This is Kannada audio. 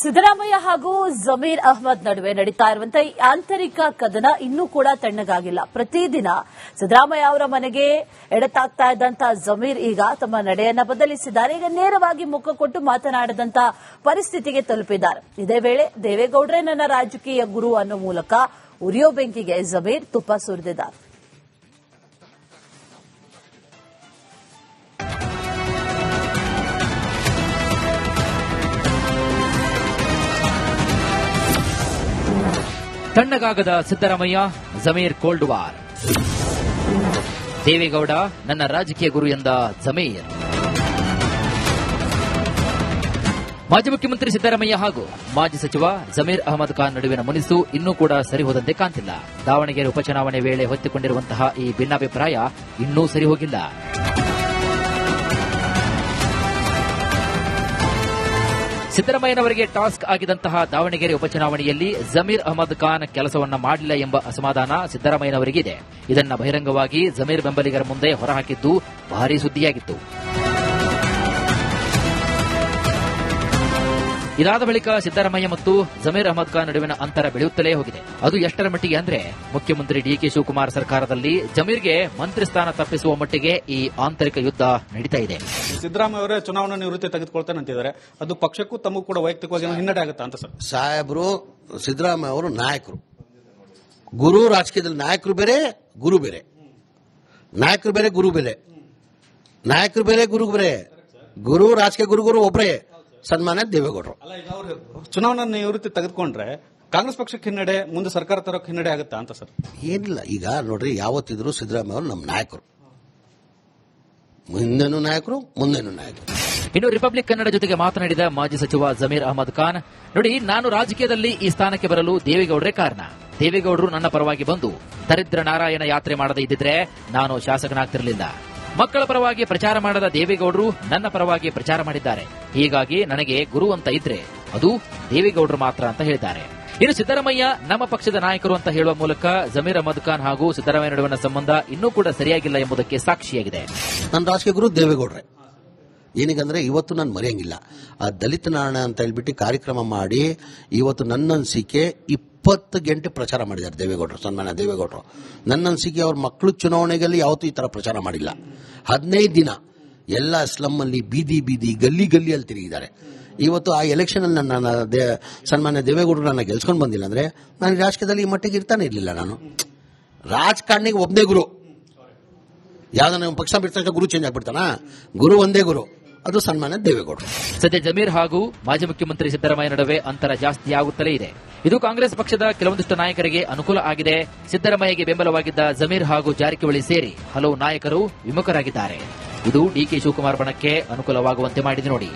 ಸಿದ್ದರಾಮಯ್ಯ ಹಾಗೂ ಜಮೀರ್ ಅಹ್ಮದ್ ನಡುವೆ ನಡೀತಾ ಇರುವಂತಹ ಈ ಆಂತರಿಕ ಕದನ ಇನ್ನೂ ಕೂಡ ತಣ್ಣಗಾಗಿಲ್ಲ. ಪ್ರತಿದಿನ ಸಿದ್ದರಾಮಯ್ಯ ಅವರ ಮನೆಗೆ ಎಡತಾಗ್ತಾ ಇದ್ದಂತಹ ಜಮೀರ್ ಈಗ ತಮ್ಮ ನಡೆಯನ್ನ ಬದಲಿಸಿದ್ದಾರೆ. ಈಗ ನೇರವಾಗಿ ಮುಖ ಕೊಟ್ಟು ಮಾತನಾಡದಂತಹ ಪರಿಸ್ಥಿತಿಗೆ ತಲುಪಿದ್ದಾರೆ. ಇದೇ ವೇಳೆ ದೇವೇಗೌಡರೇ ನನ್ನ ರಾಜಕೀಯ ಗುರು ಅನ್ನೋ ಮೂಲಕ ಉರಿಯೋ ಬೆಂಕಿಗೆ ಜಮೀರ್ ತುಪ್ಪ ಸುರಿದಿದ್ದಾರೆ. ತಣ್ಣಗಾಗದ ಸಿದ್ದರಾಮಯ್ಯ, ಜಮೀರ್ ಕೋಲ್ಡ್ ವಾರ್. ದೇವೇಗೌಡ ನನ್ನ ರಾಜಕೀಯ ಗುರು ಎಂದ ಜಮೀರ್. ಮಾಜಿ ಮುಖ್ಯಮಂತ್ರಿ ಸಿದ್ದರಾಮಯ್ಯ ಹಾಗೂ ಮಾಜಿ ಸಚಿವ ಜಮೀರ್ ಅಹಮದ್ ಖಾನ್ ನಡುವಿನ ಮುನಿಸು ಇನ್ನೂ ಕೂಡ ಸರಿಹೋದಂತೆ ಕಾಣ್ತಿಲ್ಲ. ದಾವಣಗೆರೆ ಉಪಚುನಾವಣೆ ವೇಳೆ ಹೊತ್ತಿಕೊಂಡಿರುವಂತಹ ಈ ಭಿನ್ನಾಭಿಪ್ರಾಯ ಇನ್ನೂ ಸರಿಹೋಗಿಲ್ಲ. ಸಿದ್ದರಾಮಯ್ಯನವರಿಗೆ ಟಾಸ್ಕ್ ಆಗಿದ್ದಂತಹ ದಾವಣಗೆರೆ ಉಪಚುನಾವಣೆಯಲ್ಲಿ ಜಮೀರ್ ಅಹಮದ್ ಖಾನ್ ಕೆಲಸವನ್ನ ಮಾಡಲಿಲ್ಲ ಎಂಬ ಅಸಮಾಧಾನ ಸಿದ್ದರಾಮಯ್ಯನವರಿಗಿದೆ. ಇದನ್ನ ಬಹಿರಂಗವಾಗಿ ಜಮೀರ್ ಬೆಂಬಲಿಗರ ಮುಂದೆ ಹೊರಹಾಕಿದ್ದು ಭಾರೀ ಸುದ್ದಿಯಾಗಿತ್ತು. ಇದಾದ ಬಳಿಕ ಸಿದ್ದರಾಮಯ್ಯ ಮತ್ತು ಜಮೀರ್ ಅಹಮದ್ ಖಾನ್ ನಡುವಿನ ಅಂತರ ಬೆಳೆಯುತ್ತಲೇ ಹೋಗಿದೆ. ಅದು ಎಷ್ಟರ ಮಟ್ಟಿಗೆ ಅಂದ್ರೆ ಮುಖ್ಯಮಂತ್ರಿ ಡಿಕೆ ಶಿವಕುಮಾರ್ ಸರ್ಕಾರದಲ್ಲಿ ಜಮೀರ್ಗೆ ಮಂತ್ರಿ ಸ್ಥಾನ ತಪ್ಪಿಸುವ ಮಟ್ಟಿಗೆ ಈ ಆಂತರಿಕ ಯುದ್ಧ ನಡೀತಾ ಇದೆ. ಸಿದ್ದರಾಮಯ್ಯ ಅವರೇ ಚುನಾವಣಾ ನಿವೃತ್ತಿ ತೆಗೆದುಕೊಳ್ತೇನೆ ಅಂತಿದ್ದಾರೆ. ಅದು ಪಕ್ಷಕ್ಕೂ ತಮಗೂ ಕೂಡ ವೈಯಕ್ತಿಕವಾಗಿ ಹಿನ್ನಡೆ ಆಗುತ್ತಾ ಅಂತ ಸರ್? ಸಾಹೇಬರು ಸಿದ್ದರಾಮಯ್ಯ ಅವರು ನಾಯಕರು, ಗುರು. ರಾಜಕೀಯದಲ್ಲಿ ನಾಯಕರು ಬೇರೆ, ಗುರು ಬೇರೆ. ನಾಯಕರು ಬೇರೆ, ಗುರು ಬೇರೆ. ನಾಯಕರು ಬೇರೆ, ಗುರು ಬೇರೆ. ಗುರು ರಾಜಕೀಯ ಗುರು ಒಬ್ಬರೇ, ಸನ್ಮಾನ್ಯ ದೇವೇಗೌಡರು. ಅಲ್ಲ, ಈಗ ಅವರು ಚುನಾವಣಾ ನಿವೃತ್ತಿ ತೆಗೆದುಕೊಂಡ್ರೆ ಕಾಂಗ್ರೆಸ್ ಪಕ್ಷಕ್ಕೆ ಹಿನ್ನಡೆ, ಮುಂದೆ ಸರ್ಕಾರ ತರೋಕೆ ಹಿನ್ನಡೆ ಆಗುತ್ತಾ ಅಂತ ಸರ್? ಏನಿಲ್ಲ, ಈಗ ನೋಡ್ರಿ, ಯಾವತ್ತಿದ್ರು ಸಿದ್ದರಾಮಯ್ಯ ಅವರು ನಮ್ಮ ನಾಯಕರು. ಹಿಂದೆನೂ ನಾಯಕರು, ಮುಂದೆನೂ ನಾಯಕರು. ಇನ್ನು ರಿಪಬ್ಲಿಕ್ ಕನ್ನಡ ಜೊತೆಗೆ ಮಾತನಾಡಿದ ಮಾಜಿ ಸಚಿವ ಜಮೀರ್ ಅಹಮದ್ ಖಾನ್, ನೋಡಿ, ನಾನು ರಾಜಕೀಯದಲ್ಲಿ ಈ ಸ್ಥಾನಕ್ಕೆ ಬರಲು ದೇವೇಗೌಡರೇ ಕಾರಣ. ದೇವೇಗೌಡರು ನನ್ನ ಪರವಾಗಿ ಬಂದು ದರಿದ್ರ ನಾರಾಯಣ ಯಾತ್ರೆ ಮಾಡದೇ ಇದ್ದಿದ್ರೆ ನಾನು ಶಾಸಕನಾಗ್ತಿರಲಿಲ್ಲ. ಮಕ್ಕಳ ಪರವಾಗಿ ಪ್ರಚಾರ ಮಾಡದ ದೇವೇಗೌಡರು ನನ್ನ ಪರವಾಗಿ ಪ್ರಚಾರ ಮಾಡಿದ್ದಾರೆ. ಹೀಗಾಗಿ ನನಗೆ ಗುರು ಅಂತ ಇದ್ರೆ ಅದು ದೇವೇಗೌಡರು ಮಾತ್ರ ಅಂತ ಹೇಳಿದ್ದಾರೆ. ಇನ್ನು ಸಿದ್ದರಾಮಯ್ಯ ನಮ್ಮ ಪಕ್ಷದ ನಾಯಕರು ಅಂತ ಹೇಳುವ ಮೂಲಕ ಜಮೀರ್ ಅಹಮದ್ ಖಾನ್ ಹಾಗೂ ಸಿದ್ದರಾಮಯ್ಯ ನಡುವಿನ ಸಂಬಂಧ ಇನ್ನೂ ಕೂಡ ಸರಿಯಾಗಿಲ್ಲ ಎಂಬುದಕ್ಕೆ ಸಾಕ್ಷಿಯಾಗಿದೆ. ನನ್ನ ರಾಜಕೀಯ ಗುರು ದೇವೇಗೌಡರೇ. ಏನಕ್ಕಂದ್ರೆ ಇವತ್ತು ನಾನು ಮರೆಯಂಗಿಲ್ಲ. ಆ ದಲಿತ ನಾರಾಯಣ ಅಂತ ಹೇಳ್ಬಿಟ್ಟು ಕಾರ್ಯಕ್ರಮ ಮಾಡಿ ಇವತ್ತು ನನ್ನ ಅನಿಸಿಕೆ 20 ಗಂಟೆ ಪ್ರಚಾರ ಮಾಡಿದ್ದಾರೆ ದೇವೇಗೌಡರು, ಸನ್ಮಾನ್ಯ ದೇವೇಗೌಡರು. ನನ್ನ ಅನಿಸಿಕೆ ಅವ್ರ ಮಕ್ಕಳು ಚುನಾವಣೆಯಲ್ಲಿ ಯಾವತ್ತೂ ಈ ತರ ಪ್ರಚಾರ ಮಾಡಿಲ್ಲ. 15 ದಿನ ಎಲ್ಲ ಸ್ಲಮ್ ಅಲ್ಲಿ, ಬೀದಿ ಗಲ್ಲಿ ಗಲ್ಲಿಯಲ್ಲಿ ತಿರುಗಿದ್ದಾರೆ. ಇವತ್ತು ಆ ಎಲೆಕ್ಷನ್ ಅಲ್ಲಿ ನನ್ನ ಸನ್ಮಾನ್ಯ ದೇವೇಗೌಡರು ನನ್ನ ಗೆಲ್ಸ್ಕೊಂಡು ಬಂದಿಲ್ಲ ಅಂದ್ರೆ ನಾನು ರಾಜಕೀಯದಲ್ಲಿ ಈ ಮಟ್ಟಿಗೆ ಇರ್ತಾನೆ ಇರಲಿಲ್ಲ. ನಾನು ರಾಜಕಾರಣಿಗೆ ಒಬ್ಬನೇ ಗುರು. ಯಾವ್ದಾನ ಪಕ್ಷ ಬಿಡ್ತಕ್ಕ ಗುರು ಚೇಂಜ್ ಆಗ್ಬಿಡ್ತಾನ? ಗುರು ಒಂದೇ ಗುರು, ಅದು ಸನ್ಮಾನ್ಯ ದೇವೇಗೌಡರು. ಸದ್ಯ ಜಮೀರ್ ಹಾಗೂ ಮಾಜಿ ಮುಖ್ಯಮಂತ್ರಿ ಸಿದ್ದರಾಮಯ್ಯ ನಡುವೆ ಅಂತರ ಜಾಸ್ತಿಯಾಗುತ್ತಲೇ ಇದೆ. ಇದು ಕಾಂಗ್ರೆಸ್ ಪಕ್ಷದ ಕೆಲವೊಂದಿಷ್ಟು ನಾಯಕರಿಗೆ ಅನುಕೂಲ ಆಗಿದೆ. ಸಿದ್ದರಾಮಯ್ಯಗೆ ಬೆಂಬಲವಾಗಿದ್ದ ಜಮೀರ್ ಹಾಗೂ ಜಾರಕಿಹೊಳಿ ಸೇರಿ ಹಲವು ನಾಯಕರು ವಿಮುಖರಾಗಿದ್ದಾರೆ. ಇದು ಡಿಕೆ ಶಿವಕುಮಾರ್ ಬಣಕ್ಕೆ ಅನುಕೂಲವಾಗುವಂತೆ ಮಾಡಿದೆ ನೋಡಿ.